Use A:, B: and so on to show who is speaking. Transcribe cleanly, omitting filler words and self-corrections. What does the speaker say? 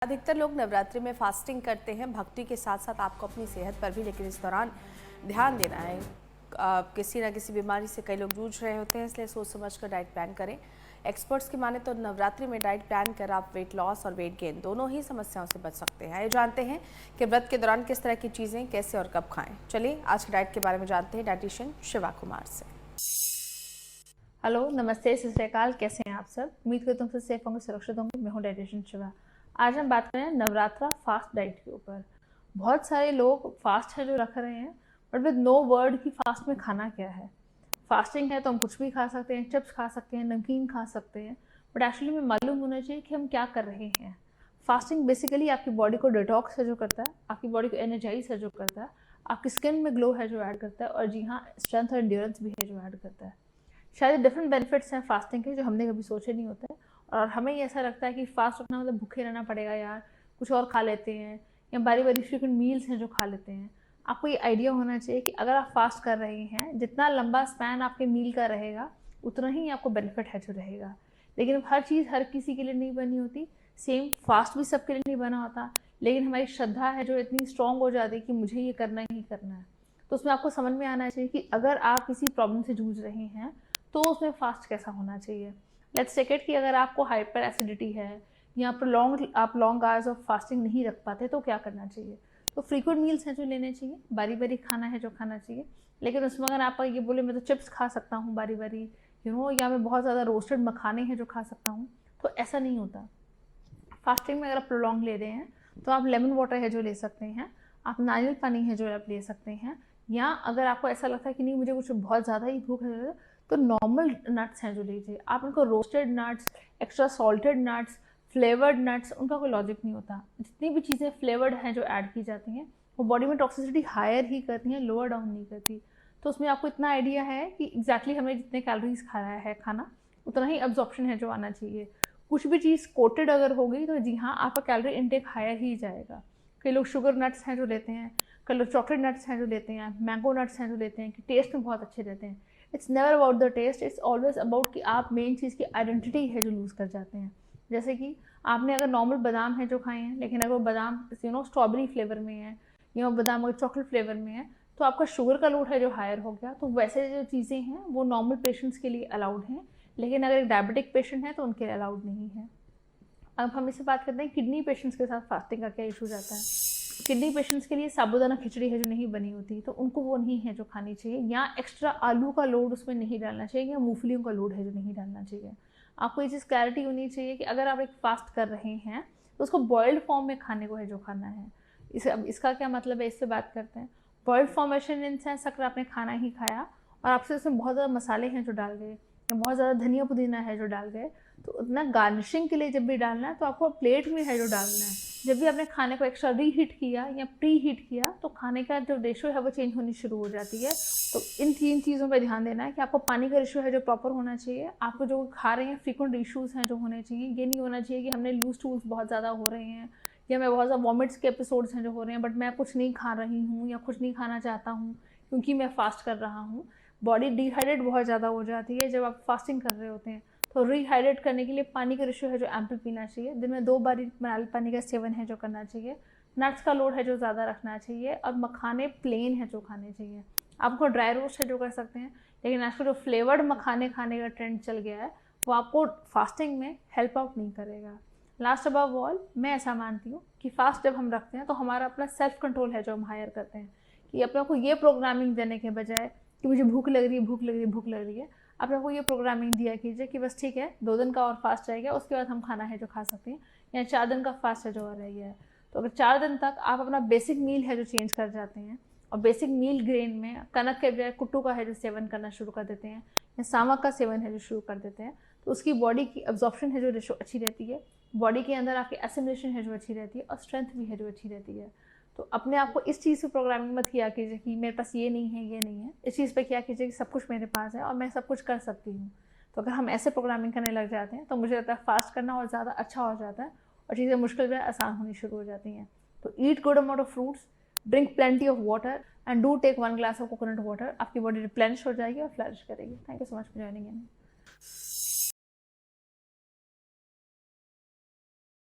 A: अधिकतर लोग नवरात्रि में फास्टिंग करते हैं भक्ति के साथ साथ आपको अपनी सेहत पर भी, लेकिन इस दौरान ध्यान देना है। किसी न किसी बीमारी से कई लोग जूझ रहे होते हैं, इसलिए सोच समझ कर डाइट प्लान करें। एक्सपर्ट्स की माने तो नवरात्रि में डाइट प्लान कर आप वेट लॉस और वेट गेन दोनों ही समस्याओं से बच सकते हैं। ये जानते हैं कि व्रत के दौरान किस तरह की चीज़ें कैसे और कब खाएं। चलिए आज की डाइट के बारे में जानते हैं डाइटिशियन शिवा कुमार से।
B: हेलो, नमस्ते, सत श्री अकाल। कैसे हैं आप सब? उम्मीद करता हूँ सेफ होंगे, सुरक्षित होंगे। मैं हूँ डाइटिशियन शिवा। आज हम बात करें नवरात्रा फास्ट डाइट के ऊपर। बहुत सारे लोग फास्ट है जो रख रहे हैं, बट विद नो वर्ड कि फास्ट में खाना क्या है। फास्टिंग है तो हम कुछ भी खा सकते हैं, चिप्स खा सकते हैं, नमकीन खा सकते हैं, बट एक्चुअली में मालूम होना चाहिए कि हम क्या कर रहे हैं। फास्टिंग बेसिकली आपकी बॉडी को डिटॉक्स है जो करता है, आपकी बॉडी को एनर्जाइज है जो करता है, आपकी स्किन में ग्लो है जो ऐड करता है, और जी हाँ, स्ट्रेंथ और एंड्योरेंस भी है जो ऐड करता है। शायद डिफरेंट बेनिफिट्स हैं फास्टिंग के जो हमने कभी सोचे नहीं होते हैं, और हमें ये ऐसा लगता है कि फास्ट रखना मतलब भूखे रहना पड़ेगा यार, कुछ और खा लेते हैं, या बारी बारी फ्रीक्वेंट मील्स हैं जो खा लेते हैं। आपको ये आइडिया होना चाहिए कि अगर आप फास्ट कर रहे हैं, जितना लंबा स्पैन आपके मील का रहेगा उतना ही आपको बेनिफिट है जो रहेगा। लेकिन हर चीज़ हर किसी के लिए नहीं बनी होती, सेम फास्ट भी सबके लिए नहीं बना होता। लेकिन हमारी श्रद्धा है जो इतनी स्ट्रांग हो जाती है कि मुझे ये करना ही करना है, तो उसमें आपको समझ में आना चाहिए कि अगर आप किसी प्रॉब्लम से जूझ रहे हैं तो उसमें फास्ट कैसा होना चाहिए। लेट्स टेक इट कि अगर आपको हाइपर एसिडिटी है या आप लॉन्ग आवर्स ऑफ फास्टिंग नहीं रख पाते तो क्या करना चाहिए। तो फ्रीक्वेंट मील्स हैं जो लेने चाहिए, बारी बारी खाना है जो खाना चाहिए। लेकिन उसमें अगर आप ये बोले मैं तो चिप्स खा सकता हूँ बारी बारी, या मैं बहुत ज़्यादा रोस्टेड मखाने हैं जो खा सकता हूँ, तो ऐसा नहीं होता। फास्टिंग में अगर आप प्रोलॉन्ग ले रहे हैं तो आप लेमन वाटर है जो ले सकते हैं, आप नारियल पानी है जो आप ले सकते हैं, या अगर आपको ऐसा लगता है कि नहीं मुझे कुछ बहुत ज़्यादा ही भूख है तो नॉर्मल नट्स हैं जो लीजिए। आप उनको roasted nuts, extra salted nuts, flavoured nuts, उनका कोई लॉजिक नहीं होता। जितनी भी चीज़ें फ्लेवर्ड हैं जो ऐड की जाती हैं वो बॉडी में टॉक्सिसिटी हायर ही करती हैं, लोअर डाउन नहीं करती। तो उसमें आपको इतना आइडिया है कि एग्जैक्टली हमें जितने कैलोरीज खा रहा है खाना उतना ही अब्जॉर्प्शन है जो आना चाहिए। कुछ भी चीज़ कोटेड अगर होगी तो जी हाँ, आपका कैलोरी इनटेक हायर ही जाएगा। कई लोग शुगर नट्स हैं जो लेते हैं, कई लोग चॉकलेट नट्स हैं जो लेते हैं, मैंगो नट्स हैं जो लेते हैं कि टेस्ट में बहुत अच्छे रहते हैं। It's never about the test, it's always about कि आप मेन चीज़ की आइडेंटिटी है जो लूज़ कर जाते हैं। जैसे कि आपने अगर नॉर्मल बादाम है जो खाए हैं, लेकिन अगर वो बादाम स्ट्रॉबेरी फ्लेवर में है या बादाम अगर चॉकलेट फ्लेवर में है, तो आपका शुगर का लोड है जो हायर हो गया। तो वैसे जो चीज़ें हैं वो नॉर्मल पेशेंट्स के लिए अलाउड हैं, लेकिन अगर एक डायबिटिक पेशेंट है तो उनके लिए अलाउड नहीं है। अब हम इससे बात करते हैं किडनी पेशेंट्स के साथ फास्टिंग का क्या इशू जाता है। किडनी पेशेंट्स के लिए साबूदाना खिचड़ी है जो नहीं बनी होती, तो उनको वो नहीं है जो खानी चाहिए, या एक्स्ट्रा आलू का लोड उसमें नहीं डालना चाहिए, या मूंगफलियों का लोड है जो नहीं डालना चाहिए। आपको ये चीज़ क्लैरिटी होनी चाहिए कि अगर आप एक फास्ट कर रहे हैं तो उसको बॉइल्ड फॉर्म में खाने को है जो खाना है। इसका क्या मतलब है, इससे बात करते हैं। बॉइल्ड फॉर्मेशन इन सेंस अगर आपने खाना ही खाया और आपसे उसमें बहुत ज़्यादा मसाले हैं जो डाल गए, या बहुत ज़्यादा धनिया पुदीना है जो डाल गए, तो उतना गार्निशिंग के लिए जब भी डालना है तो आपको प्लेट में है जो डालना है। जब भी आपने खाने को एक्स्ट्रा रीहीट किया या प्री हीट किया तो खाने का जो रेशो है वो चेंज होनी शुरू हो जाती है। तो इन 3 चीज़ों पर ध्यान देना है कि आपको पानी का रेशो है जो प्रॉपर होना चाहिए, आपको जो खा रहे हैं फ्रीक्वेंट इशूज़ हैं जो होने चाहिए। ये नहीं होना चाहिए कि हमने लूज टूल्स बहुत ज़्यादा हो रहे हैं, या मैं बहुत ज़्यादा वॉमिट्स के एपिसोड्स हैं जो हो रहे हैं, बट मैं कुछ नहीं खा रही हूँ या कुछ नहीं खाना चाहता हूँ क्योंकि मैं फास्ट कर रहा हूँ। बॉडी डिहाइड्रेट बहुत ज़्यादा हो जाती है जब आप फास्टिंग कर रहे होते हैं। तो रिहाइड्रेट करने के लिए पानी का रेशो है जो एम्पल पीना चाहिए, दिन में 2 बार नारियल पानी का सेवन है जो करना चाहिए। नट्स का लोड है जो ज़्यादा रखना चाहिए, और मखाने प्लेन है जो खाने चाहिए। आपको ड्राई रोस्ट है जो कर सकते हैं, लेकिन आजकल जो फ्लेवर्ड मखाने खाने का ट्रेंड चल गया है वो आपको फास्टिंग में हेल्प आउट नहीं करेगा। लास्ट अबव ऑल, मैं ऐसा मानती हूँ कि फास्ट जब हम रखते हैं तो हमारा अपना सेल्फ कंट्रोल है जो हम हायर करते हैं, कि अपने को ये प्रोग्रामिंग देने के बजाय कि मुझे भूख लग रही है, भूख लग रही है, भूख लग रही है, आप लोगों को ये प्रोग्रामिंग दिया कीजिए कि बस ठीक है 2 दिन का और फास्ट रहेगा, उसके बाद हम खाना है जो खा सकते हैं, या 4 दिन का फास्ट है जो और रह गया है। तो अगर 4 दिन तक आप अपना बेसिक मील है जो चेंज कर जाते हैं, और बेसिक मील ग्रेन में कनक के बजाय कुट्टू का है जो सेवन करना शुरू कर देते हैं, या सामक का सेवन है जो शुरू कर देते हैं, तो उसकी बॉडी की अब्जॉर्प्शन है जो रेशो अच्छी रहती है, बॉडी के अंदर आपकी एसिमिलेशन है जो अच्छी रहती है, और स्ट्रेंथ भी है जो अच्छी रहती है। तो अपने आप को इस चीज़ से प्रोग्रामिंग मत किया कीजिए कि मेरे पास ये नहीं है, ये नहीं है। इस चीज़ पे किया कीजिए कि सब कुछ मेरे पास है और मैं सब कुछ कर सकती हूँ। तो अगर हम ऐसे प्रोग्रामिंग करने लग जाते हैं तो मुझे लगता है फास्ट करना और ज़्यादा अच्छा हो जाता है, और चीज़ें मुश्किल में आसान होनी शुरू हो जाती हैं। तो eat good amount of fruits, drink plenty of water, and do take 1 glass of coconut water. आपकी बॉडी रिप्लेनिश हो जाएगी और फ्लरिश करेगी। Thank you so much for joining in.